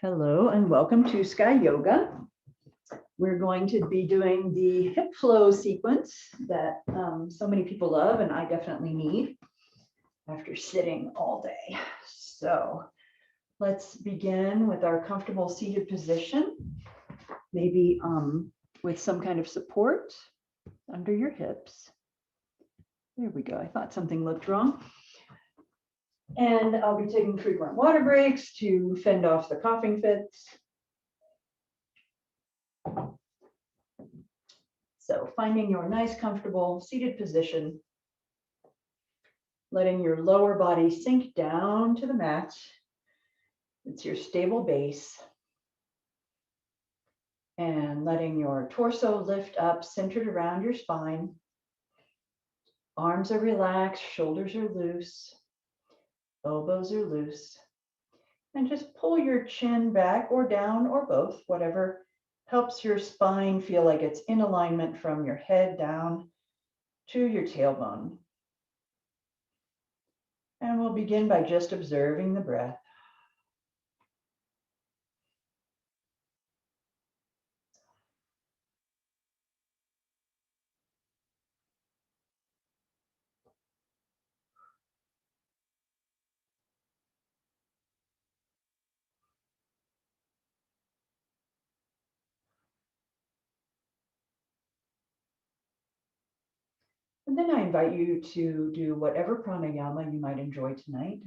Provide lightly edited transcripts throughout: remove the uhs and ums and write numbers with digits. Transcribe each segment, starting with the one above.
Hello and welcome to Sky Yoga. We're going to be doing the hip flow sequence that so many people love and I definitely need after sitting all day. So let's begin with our comfortable seated position, maybe with some kind of support under your hips. There we go. I thought something looked wrong. And I'll be taking frequent water breaks to fend off the coughing fits. So finding your nice, comfortable seated position, letting your lower body sink down to the mat. It's your stable base. And letting your torso lift up, centered around your spine. Arms are relaxed, shoulders are loose, elbows are loose. And just pull your chin back or down or both, whatever helps your spine feel like it's in alignment from your head down to your tailbone. And we'll begin by just observing the breath. And then I invite you to do whatever pranayama you might enjoy tonight.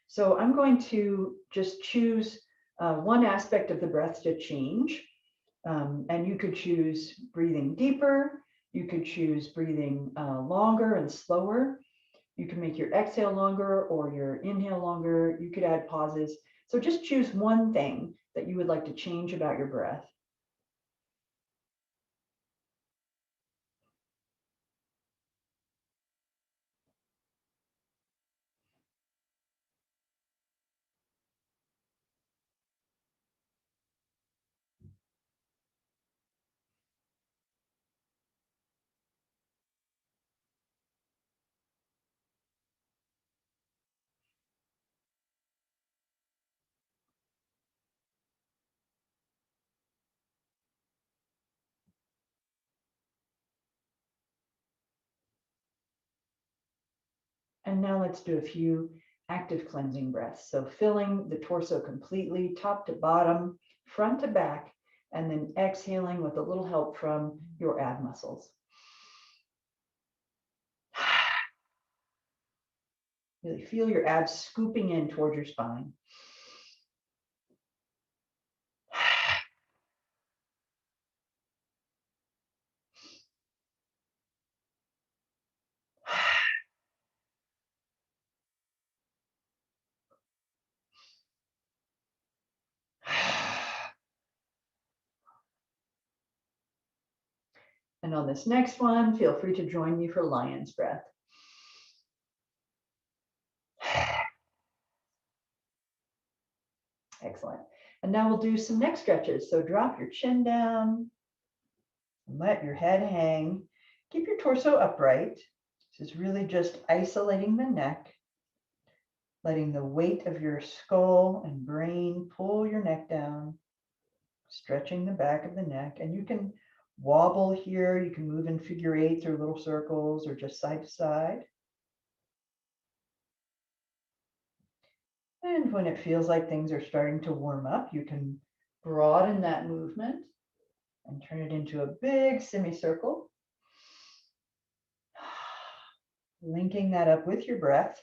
So I'm going to just choose one aspect of the breath to change. And you could choose breathing deeper. You could choose breathing longer and slower. You can make your exhale longer or your inhale longer. You could add pauses. So just choose one thing that you would like to change about your breath. And now let's do a few active cleansing breaths. So filling the torso completely, top to bottom, front to back, and then exhaling with a little help from your ab muscles. Really feel your abs scooping in toward your spine. And on this next one, feel free to join me for lion's breath. Excellent. And now we'll do some neck stretches. So drop your chin down, let your head hang. Keep your torso upright. This is really just isolating the neck, letting the weight of your skull and brain pull your neck down, stretching the back of the neck. And you can wobble here. You can move in figure eights or little circles or just side to side. And when it feels like things are starting to warm up, you can broaden that movement and turn it into a big semicircle. Linking that up with your breath.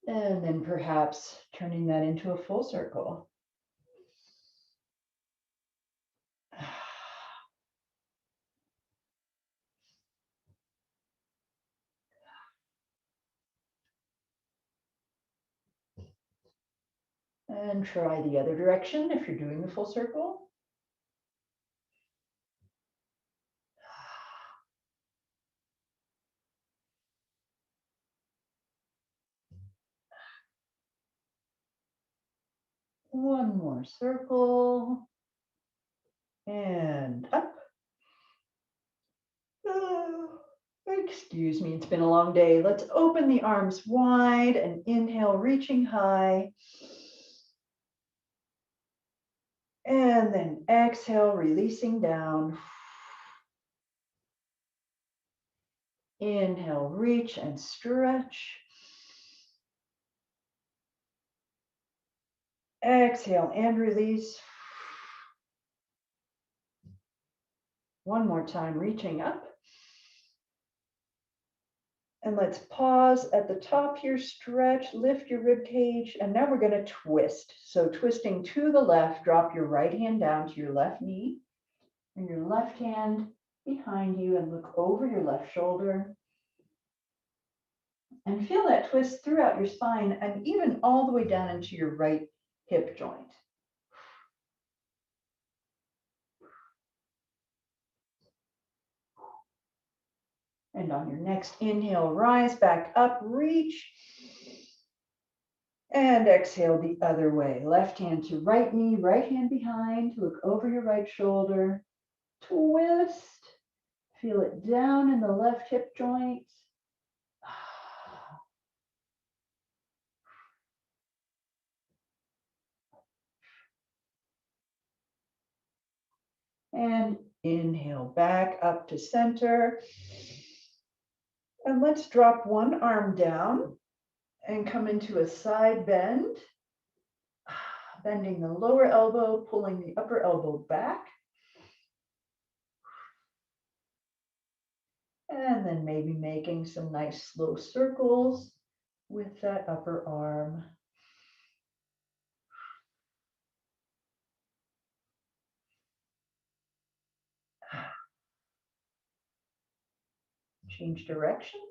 And then perhaps turning that into a full circle. And try the other direction if you're doing the full circle. One more circle. And up. Excuse me, it's been a long day. Let's open the arms wide and inhale, reaching high. And then exhale, releasing down. Inhale, reach and stretch. Exhale and release. One more time, reaching up. And let's pause at the top here, stretch, lift your rib cage, and now we're going to twist. So twisting to the left, drop your right hand down to your left knee, and your left hand behind you, and look over your left shoulder. And feel that twist throughout your spine and even all the way down into your right hip joint. And on your next inhale, rise back up, reach. And exhale the other way. Left hand to right knee, right hand behind. Look over your right shoulder. Twist. Feel it down in the left hip joint. And inhale back up to center. And let's drop one arm down and come into a side bend. Bending the lower elbow, pulling the upper elbow back. And then maybe making some nice slow circles with that upper arm. Change direction.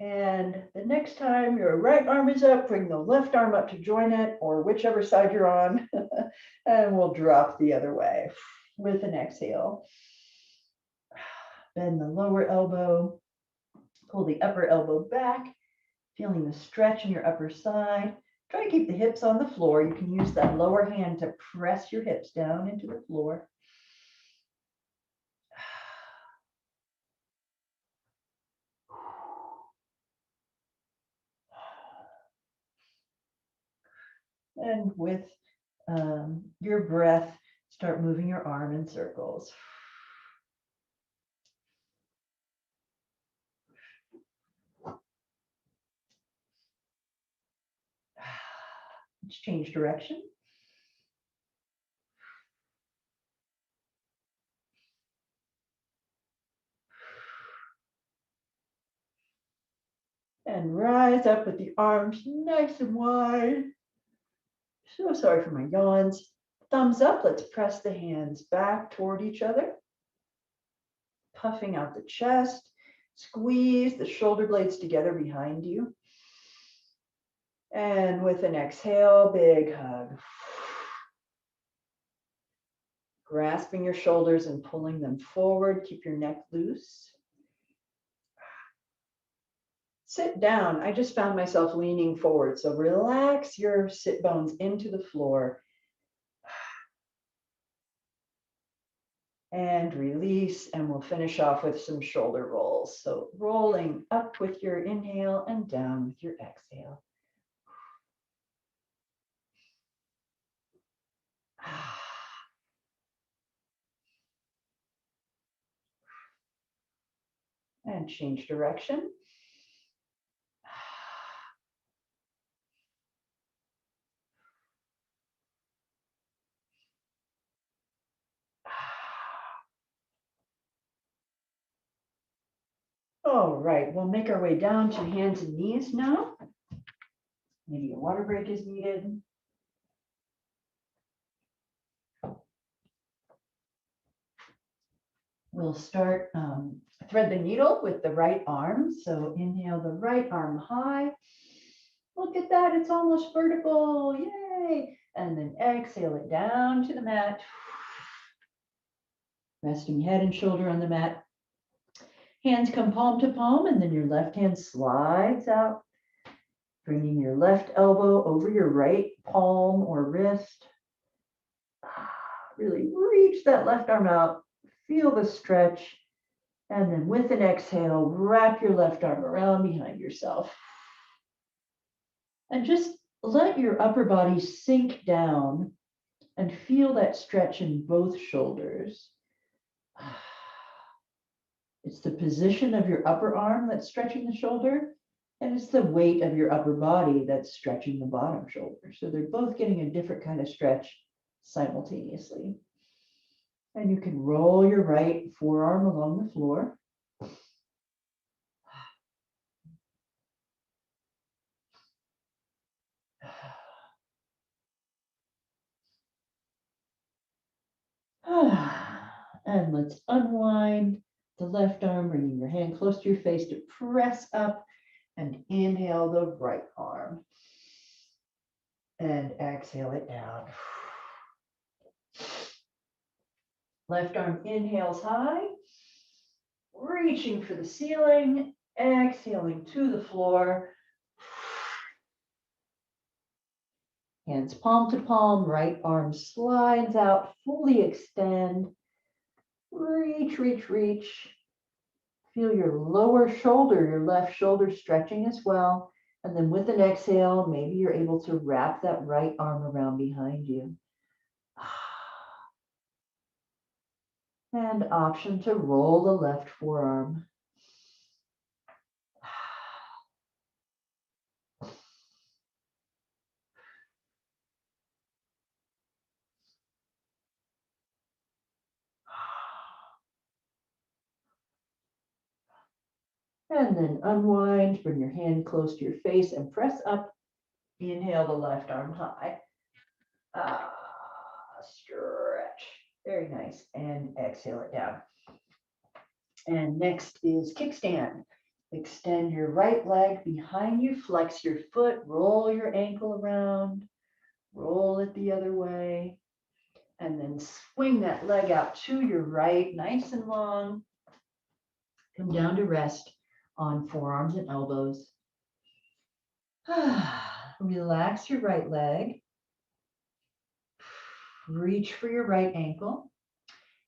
And the next time your right arm is up, bring the left arm up to join it, or whichever side you're on, and we'll drop the other way with an exhale. Bend the lower elbow, pull the upper elbow back, feeling the stretch in your upper side. Try to keep the hips on the floor. You can use that lower hand to press your hips down into the floor. And with your breath, start moving your arm in circles. Let's change direction. And rise up with the arms nice and wide. So sorry for my yawns. Thumbs up, let's press the hands back toward each other. Puffing out the chest. Squeeze the shoulder blades together behind you. And with an exhale, big hug. Grasping your shoulders and pulling them forward. Keep your neck loose. Sit down. I just found myself leaning forward. So relax your sit bones into the floor. And release, and we'll finish off with some shoulder rolls. So rolling up with your inhale and down with your exhale. And change direction. All right, we'll make our way down to hands and knees now. Maybe a water break is needed. We'll start, thread the needle with the right arm. So inhale the right arm high. Look at that, it's almost vertical, yay. And then exhale it down to the mat. Resting head and shoulder on the mat. Hands come palm to palm, and then your left hand slides out, bringing your left elbow over your right palm or wrist. Really reach that left arm out, feel the stretch, and then with an exhale, wrap your left arm around behind yourself. And just let your upper body sink down and feel that stretch in both shoulders. It's the position of your upper arm that's stretching the shoulder, and it's the weight of your upper body that's stretching the bottom shoulder. So they're both getting a different kind of stretch simultaneously. And you can roll your right forearm along the floor. And let's unwind the left arm, bringing your hand close to your face to press up and inhale the right arm. And exhale it down. Left arm inhales high, reaching for the ceiling, exhaling to the floor. Hands palm to palm, right arm slides out, fully extend. Reach, reach, reach. Feel your lower shoulder, your left shoulder stretching as well. And then with an exhale, maybe you're able to wrap that right arm around behind you. And option to roll the left forearm. And then unwind, bring your hand close to your face and press up. Inhale the left arm high. Stretch. Very nice. And exhale it down. And next is kickstand. Extend your right leg behind you, flex your foot, roll your ankle around, roll it the other way, and then swing that leg out to your right, nice and long. Come down to rest on forearms and elbows. Relax your right leg. Reach for your right ankle.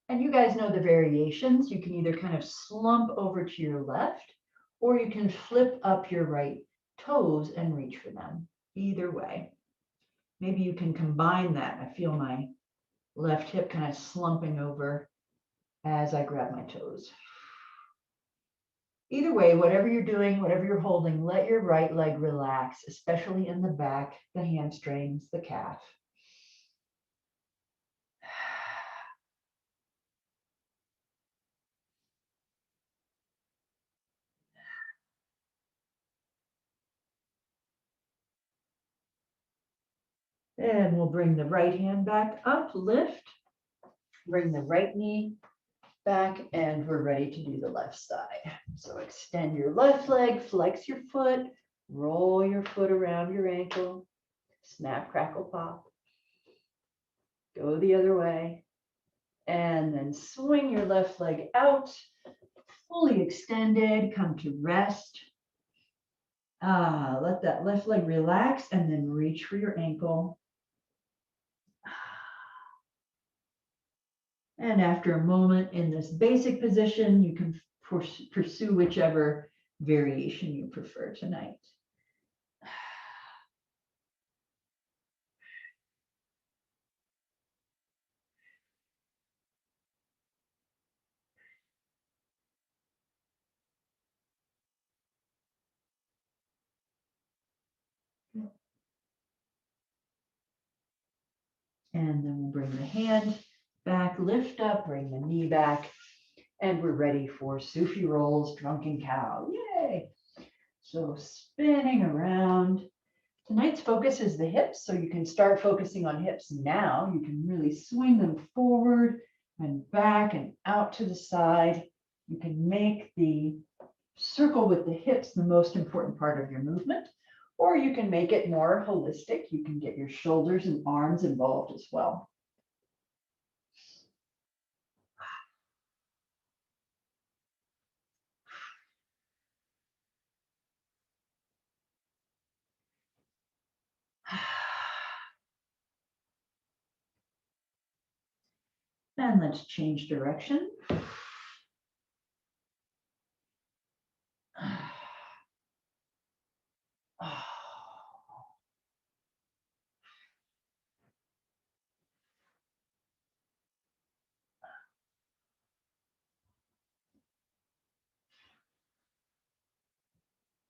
And you guys know the variations. You can either kind of slump over to your left, or you can flip up your right toes and reach for them. Either way. Maybe you can combine that. I feel my left hip kind of slumping over as I grab my toes. Either way, whatever you're doing, whatever you're holding, let your right leg relax, especially in the back, the hamstrings, the calf. And we'll bring the right hand back up, lift, bring the right knee back, and we're ready to do the left side. So extend your left leg, flex your foot, roll your foot around your ankle, snap, crackle, pop. Go the other way, and then swing your left leg out, fully extended, come to rest. Let that left leg relax and then reach for your ankle. And after a moment in this basic position, you can pursue whichever variation you prefer tonight. And then we'll bring the hand back, lift up, bring the knee back, and we're ready for Sufi rolls, drunken cow. Yay! So spinning around. Tonight's focus is the hips, so you can start focusing on hips now. You can really swing them forward and back and out to the side. You can make the circle with the hips the most important part of your movement, or you can make it more holistic. You can get your shoulders and arms involved as well. And let's change direction.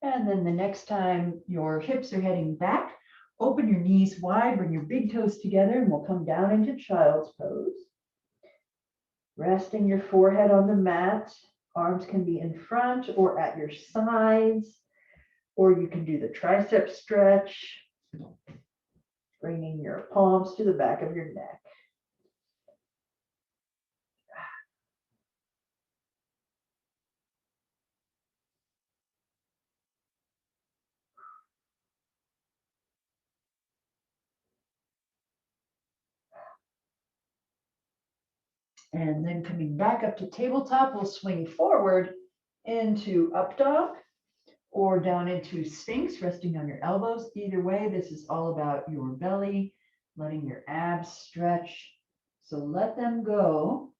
And then the next time your hips are heading back, open your knees wide, bring your big toes together, and we'll come down into child's pose. Resting your forehead on the mat. Arms can be in front or at your sides, or you can do the tricep stretch, bringing your palms to the back of your neck. And then coming back up to tabletop, we'll swing forward into up dog or down into Sphinx, resting on your elbows. Either way, this is all about your belly, letting your abs stretch. So let them go.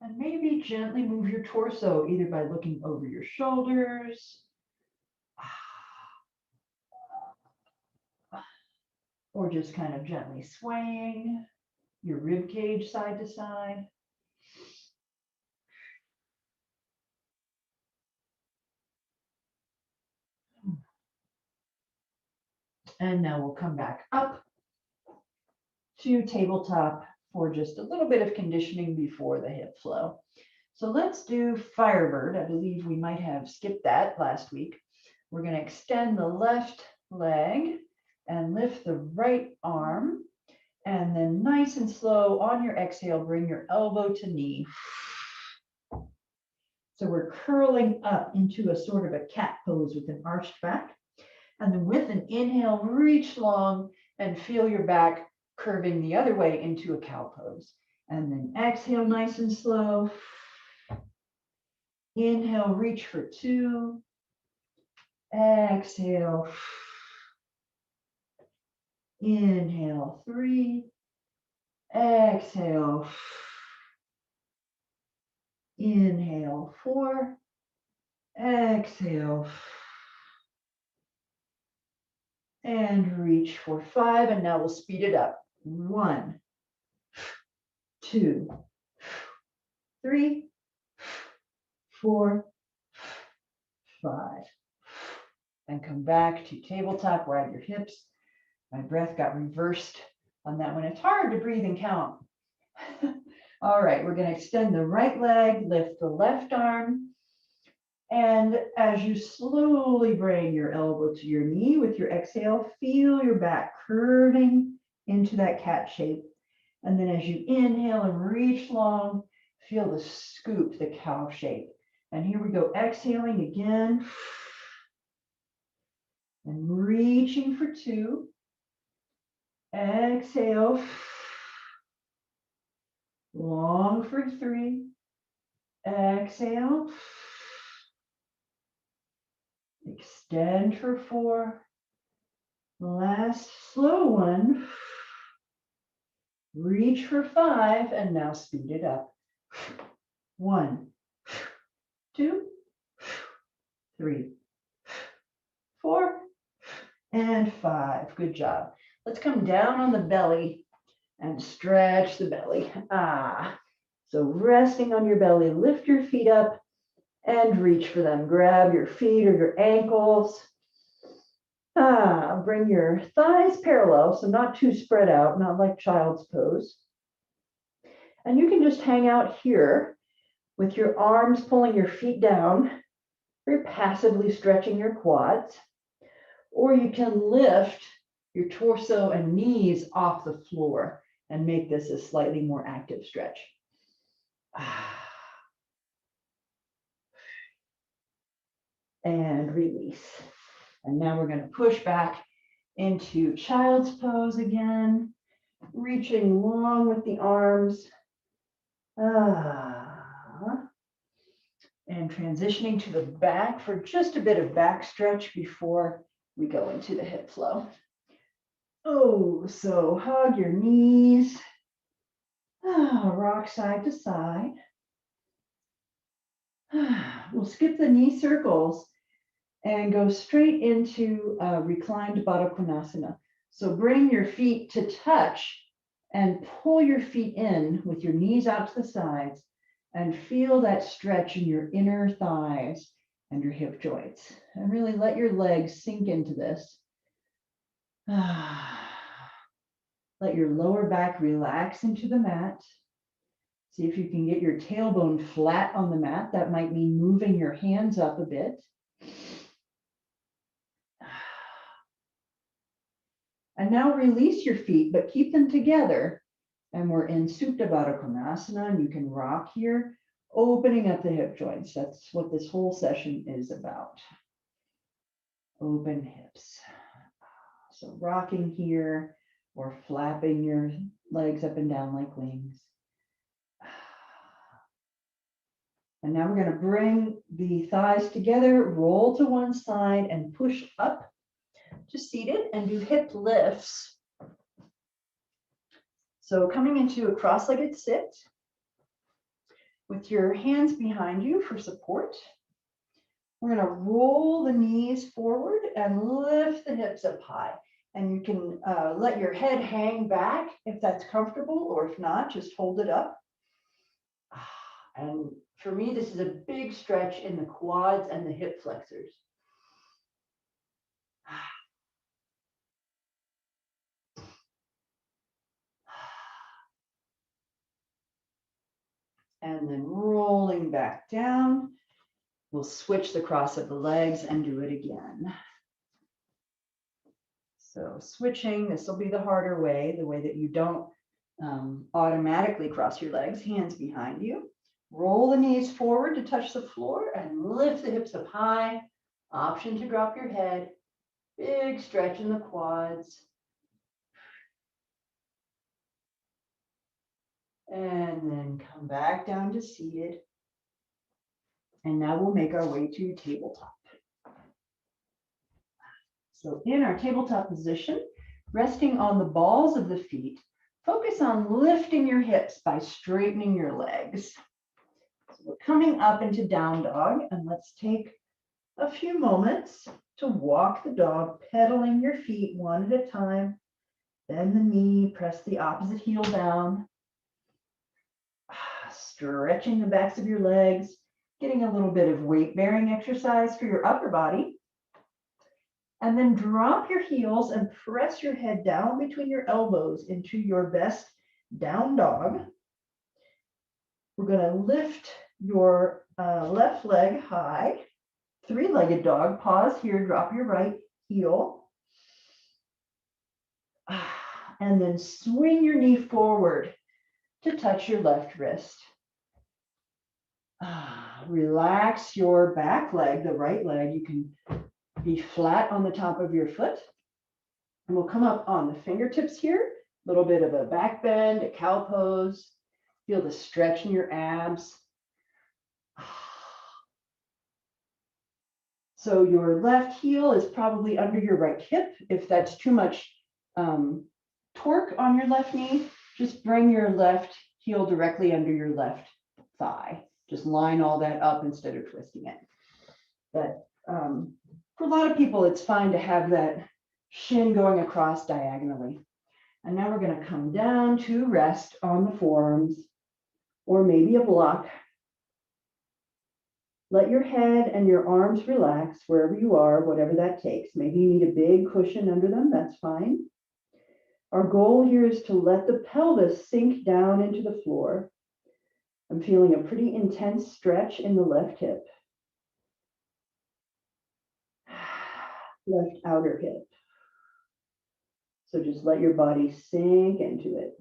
And maybe gently move your torso, either by looking over your shoulders or just kind of gently swaying your rib cage side to side. And now we'll come back up to tabletop for just a little bit of conditioning before the hip flow. So let's do Firebird. I believe we might have skipped that last week. We're going to extend the left leg and lift the right arm. And then nice and slow on your exhale, bring your elbow to knee. So we're curling up into a sort of a cat pose with an arched back. And then with an inhale, reach long and feel your back curving the other way into a cow pose. And then exhale nice and slow. Inhale, reach for 2. Exhale. Inhale, 3. Exhale. Inhale, 4. Exhale. And reach for 5. And now we'll speed it up. 1, 2, 3, 4, 5. And come back to tabletop, ride your hips. My breath got reversed on that one. It's hard to breathe and count. All right, we're going to extend the right leg, lift the left arm. And as you slowly bring your elbow to your knee with your exhale, feel your back curving into that cat shape. And then as you inhale and reach long, feel the scoop, the cow shape. And here we go, exhaling again. And reaching for 2. Exhale. Long for 3. Exhale. Extend for 4. Last slow one. Reach for 5 and now speed it up. 1, 2, 3, 4, and 5. Good job. Let's come down on the belly and stretch the belly. So resting on your belly, lift your feet up and reach for them. Grab your feet or your ankles. Bring your thighs parallel, so not too spread out, not like child's pose. And you can just hang out here with your arms pulling your feet down. You're passively stretching your quads. Or you can lift your torso and knees off the floor and make this a slightly more active stretch. And release. And now we're going to push back into child's pose again, reaching long with the arms. And transitioning to the back for just a bit of back stretch before we go into the hip flow. So hug your knees. Rock side to side. We'll skip the knee circles and go straight into reclined Baddha Konasana. So bring your feet to touch and pull your feet in with your knees out to the sides and feel that stretch in your inner thighs and your hip joints. And really let your legs sink into this. Let your lower back relax into the mat. See if you can get your tailbone flat on the mat. That might mean moving your hands up a bit. And now release your feet, but keep them together. And we're in Supta Baddha Konasana, and you can rock here, opening up the hip joints. That's what this whole session is about. Open hips. So rocking here or flapping your legs up and down like wings. And now we're going to bring the thighs together, roll to one side and push up to seated and do hip lifts. So coming into a cross-legged sit with your hands behind you for support. We're going to roll the knees forward and lift the hips up high. And you can let your head hang back if that's comfortable, or if not, just hold it up. And for me, this is a big stretch in the quads and the hip flexors. And then rolling back down. We'll switch the cross of the legs and do it again. So switching, this will be the harder way, the way that you don't automatically cross your legs, hands behind you. Roll the knees forward to touch the floor and lift the hips up high. Option to drop your head. Big stretch in the quads. And then come back down to seated. And now we'll make our way to tabletop. So in our tabletop position, resting on the balls of the feet, focus on lifting your hips by straightening your legs. So we're coming up into down dog, and let's take a few moments to walk the dog, pedaling your feet one at a time. Bend the knee, press the opposite heel down. Stretching the backs of your legs, getting a little bit of weight-bearing exercise for your upper body. And then drop your heels and press your head down between your elbows into your best down dog. We're going to lift your left leg high, three-legged dog. Pause here, drop your right heel. And then swing your knee forward to touch your left wrist. Relax your back leg, the right leg. You can be flat on the top of your foot. And we'll come up on the fingertips here. A little bit of a back bend, a cow pose. Feel the stretch in your abs. So your left heel is probably under your right hip. If that's too much torque on your left knee, just bring your left heel directly under your left thigh. Just line all that up instead of twisting it. But for a lot of people, it's fine to have that shin going across diagonally. And now we're going to come down to rest on the forearms or maybe a block. Let your head and your arms relax wherever you are, whatever that takes. Maybe you need a big cushion under them, that's fine. Our goal here is to let the pelvis sink down into the floor. I'm feeling a pretty intense stretch in the left hip. Left outer hip. So just let your body sink into it.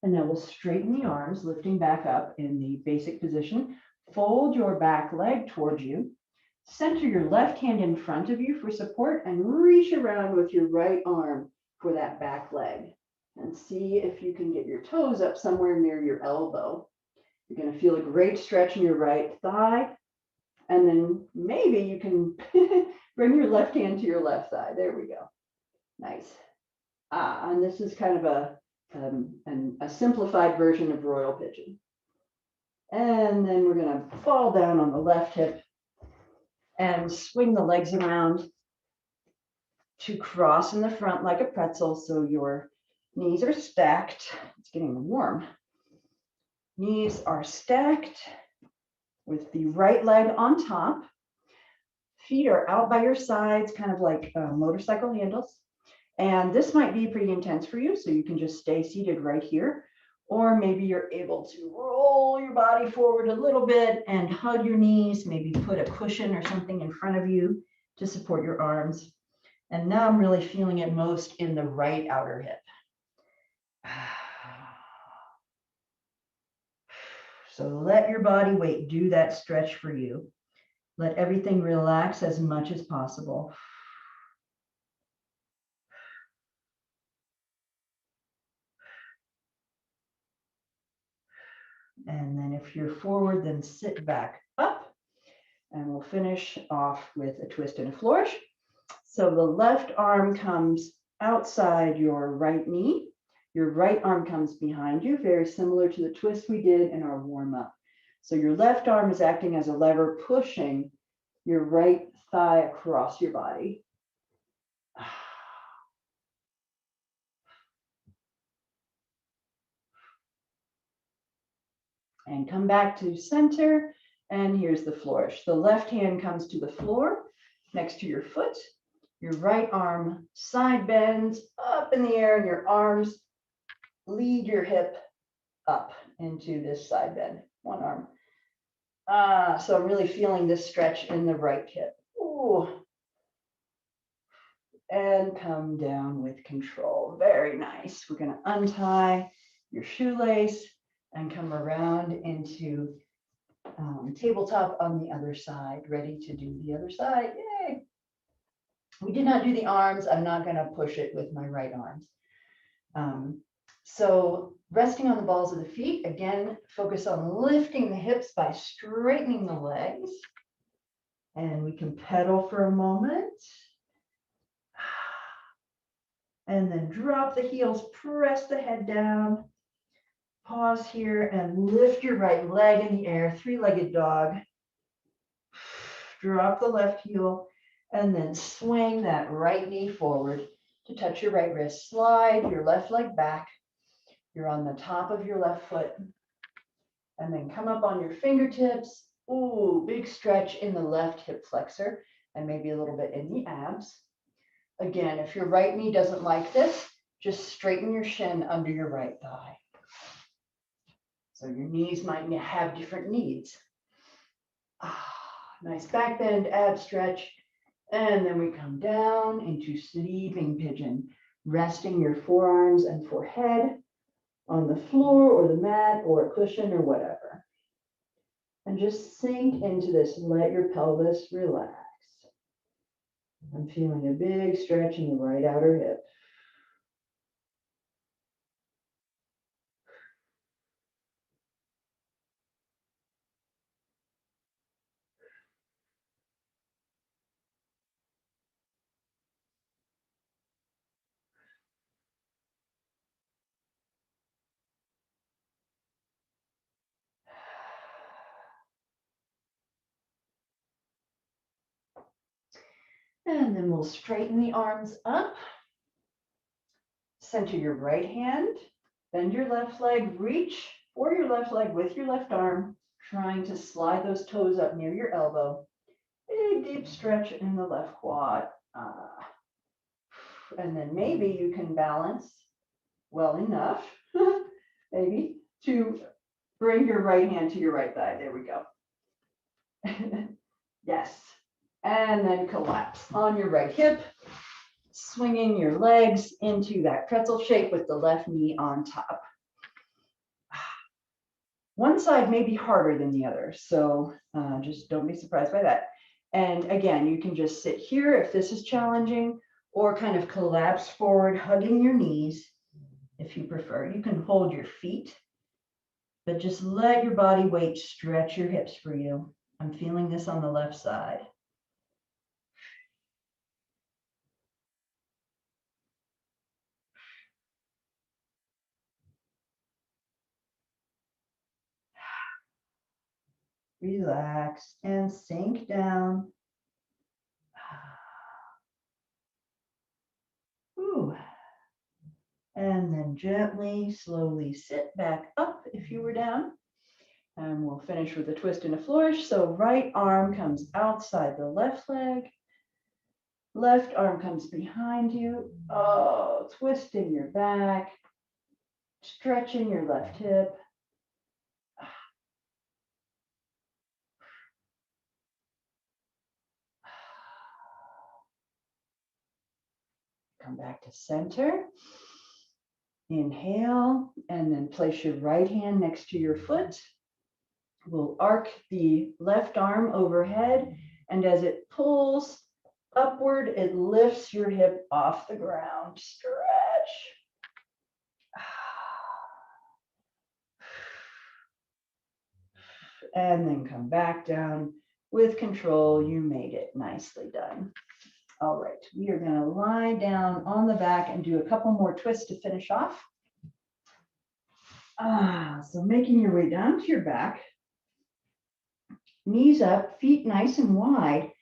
And now we'll straighten the arms, lifting back up in the basic position. Fold your back leg towards you. center your left hand in front of you for support and reach around with your right arm for that back leg. And see if you can get your toes up somewhere near your elbow. You're going to feel a great stretch in your right thigh. And then maybe you can bring your left hand to your left thigh. There we go. Nice. And this is kind of a simplified version of royal pigeon. And then we're going to fall down on the left hip and swing the legs around to cross in the front like a pretzel. So your knees are stacked. It's getting warm. Knees are stacked with the right leg on top. Feet are out by your sides, kind of like motorcycle handles. And this might be pretty intense for you, so you can just stay seated right here. Or maybe you're able to roll your body forward a little bit and hug your knees, maybe put a cushion or something in front of you to support your arms. And now I'm really feeling it most in the right outer hip. So let your body weight do that stretch for you. Let everything relax as much as possible. And then if you're forward, then sit back up. And we'll finish off with a twist and a flourish. So the left arm comes outside your right knee. Your right arm comes behind you, very similar to the twist we did in our warm-up. So your left arm is acting as a lever, pushing your right thigh across your body. And come back to center. And here's the flourish. The left hand comes to the floor next to your foot. Your right arm side bends up in the air, and your arms lead your hip up into this side bend. One arm. So I'm really feeling this stretch in the right hip. Ooh. And come down with control. Very nice. We're going to untie your shoelace and come around into tabletop on the other side. Ready to do the other side. Yay. We did not do the arms. I'm not going to push it with my right arms. So resting on the balls of the feet, again, focus on lifting the hips by straightening the legs. And we can pedal for a moment. And then drop the heels, press the head down. Pause here and lift your right leg in the air, three-legged dog. Drop the left heel and then swing that right knee forward to touch your right wrist. Slide your left leg back. You're on the top of your left foot. And then come up on your fingertips. Ooh, big stretch in the left hip flexor and maybe a little bit in the abs. Again, if your right knee doesn't like this, just straighten your shin under your right thigh. So your knees might have different needs. Nice back bend, ab stretch. And then we come down into sleeping pigeon, resting your forearms and forehead on the floor or the mat or a cushion or whatever. And just sink into this. Let your pelvis relax. I'm feeling a big stretch in the right outer hip. And then we'll straighten the arms up. Center your right hand. Bend your left leg. Reach for your left leg with your left arm, trying to slide those toes up near your elbow. Big deep stretch in the left quad. And then maybe you can balance well enough, maybe, to bring your right hand to your right thigh. There we go. Yes. And then collapse on your right hip, swinging your legs into that pretzel shape with the left knee on top. One side may be harder than the other, so just don't be surprised by that. And again, you can just sit here if this is challenging, or kind of collapse forward, hugging your knees if you prefer. You can hold your feet, but just let your body weight stretch your hips for you. I'm feeling this on the left side. Relax and sink down. Ooh. And then gently, slowly sit back up if you were down. And we'll finish with a twist and a flourish. So right arm comes outside the left leg. Left arm comes behind you. Oh, twisting your back. Stretching your left hip. Come back to center. Inhale, and then place your right hand next to your foot. We'll arc the left arm overhead, and as it pulls upward, it lifts your hip off the ground. Stretch. And then come back down with control. You made it. Nicely done. All right, we are going to lie down on the back and do a couple more twists to finish off. So making your way down to your back, knees up, feet nice and wide.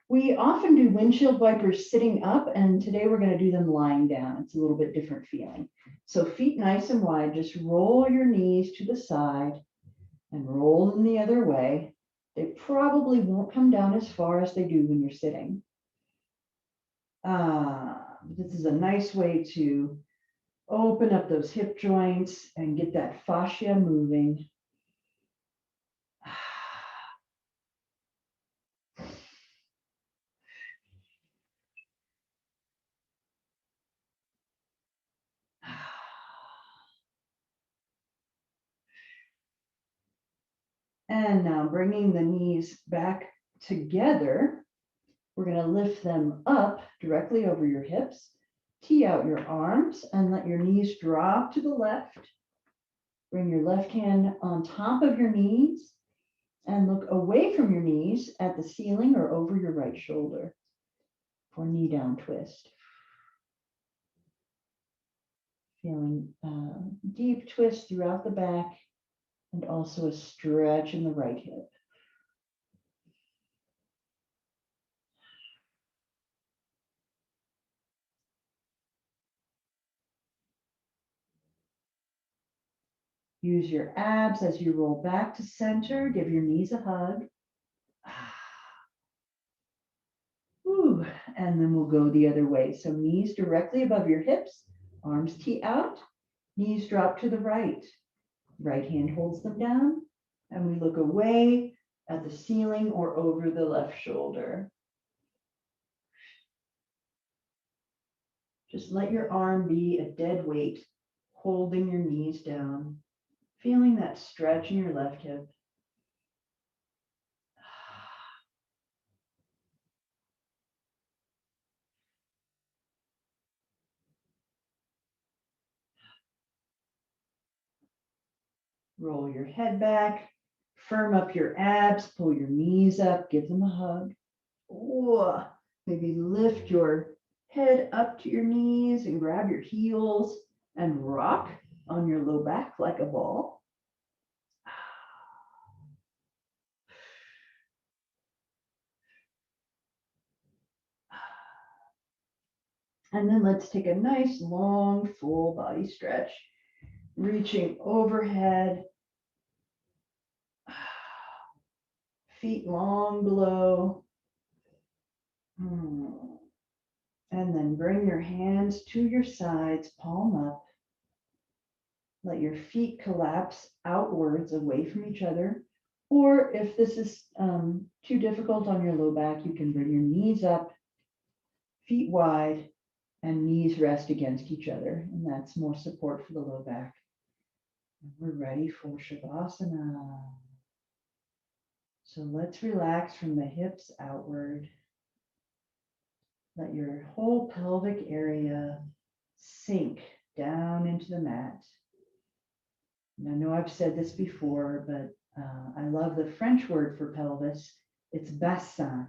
We often do windshield wipers sitting up, and today we're going to do them lying down. It's a little bit different feeling. So feet nice and wide, just roll your knees to the side and roll them the other way. They probably won't come down as far as they do when you're sitting. This is a nice way to open up those hip joints and get that fascia moving. And now bringing the knees back together, we're going to lift them up directly over your hips. Tee out your arms and let your knees drop to the left. Bring your left hand on top of your knees and look away from your knees at the ceiling or over your right shoulder for knee down twist. Feeling deep twist throughout the back and also a stretch in the right hip. Use your abs as you roll back to center. Give your knees a hug. Ooh, and then we'll go the other way. So knees directly above your hips, arms tee out, knees drop to the right. Right hand holds them down, and we look away at the ceiling or over the left shoulder. Just let your arm be a dead weight, holding your knees down, feeling that stretch in your left hip. Roll your head back, firm up your abs, pull your knees up, give them a hug. Ooh, maybe lift your head up to your knees and grab your heels and rock on your low back like a ball. And then let's take a nice long full body stretch, reaching overhead, feet long below. And then bring your hands to your sides, palm up. Let your feet collapse outwards away from each other. Or if this is too difficult on your low back, you can bring your knees up, feet wide, and knees rest against each other. And that's more support for the low back. And we're ready for Shavasana. So let's relax from the hips outward. Let your whole pelvic area sink down into the mat. And I know I've said this before, but I love the French word for pelvis. It's bassin.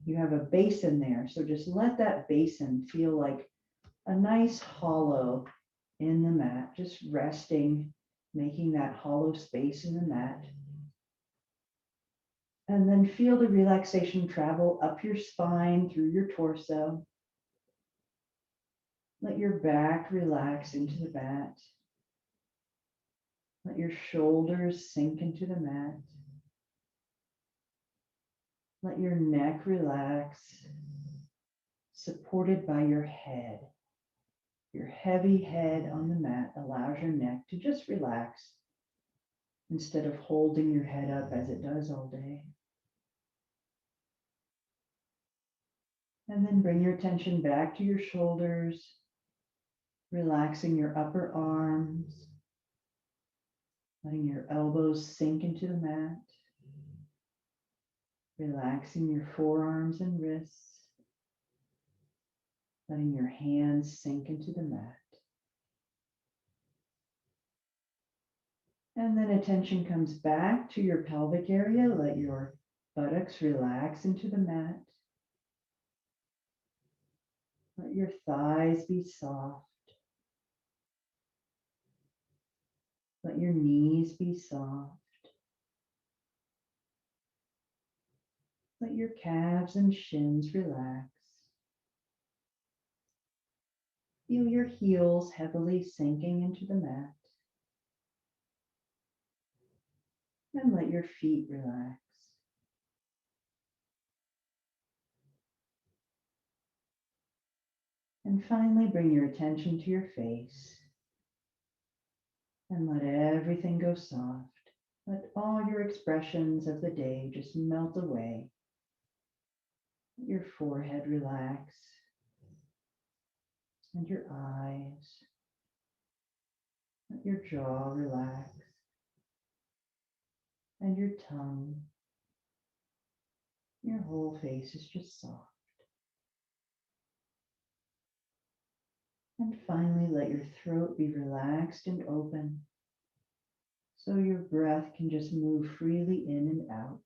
You have a basin there. So just let that basin feel like a nice hollow in the mat, just resting, making that hollow space in the mat. And then feel the relaxation travel up your spine through your torso. Let your back relax into the mat. Let your shoulders sink into the mat. Let your neck relax, supported by your head. Your heavy head on the mat allows your neck to just relax instead of holding your head up as it does all day. And then bring your attention back to your shoulders, relaxing your upper arms, letting your elbows sink into the mat, relaxing your forearms and wrists, letting your hands sink into the mat. And then attention comes back to your pelvic area. Let your buttocks relax into the mat. Let your thighs be soft. Let your knees be soft. Let your calves and shins relax. Feel your heels heavily sinking into the mat. And let your feet relax. And finally, bring your attention to your face and let everything go soft. Let all your expressions of the day just melt away. Let your forehead relax and your eyes. Let your jaw relax and your tongue. Your whole face is just soft. And finally, let your throat be relaxed and open so your breath can just move freely in and out.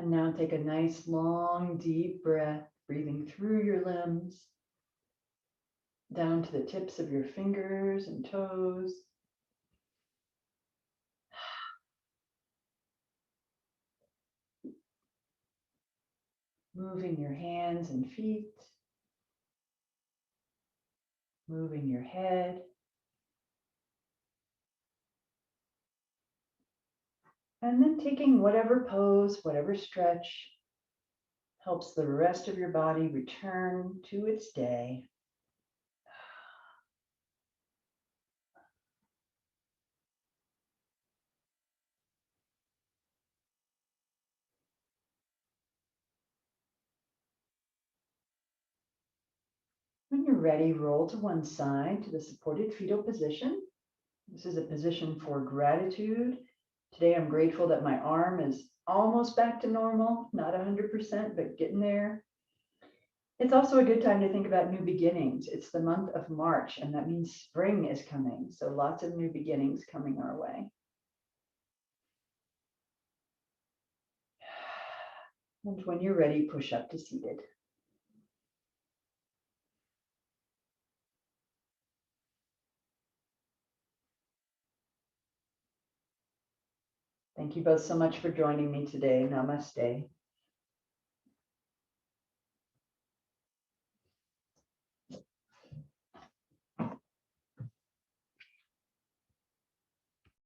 And now take a nice, long, deep breath, breathing through your limbs, down to the tips of your fingers and toes. Moving your hands and feet, moving your head. And then taking whatever pose, whatever stretch helps the rest of your body return to its day. When you're ready, roll to one side to the supported fetal position. This is a position for gratitude. Today, I'm grateful that my arm is almost back to normal, not 100%, but getting there. It's also a good time to think about new beginnings. It's the month of March, and that means spring is coming. So lots of new beginnings coming our way. And when you're ready, push up to seated. Thank you both so much for joining me today. Namaste.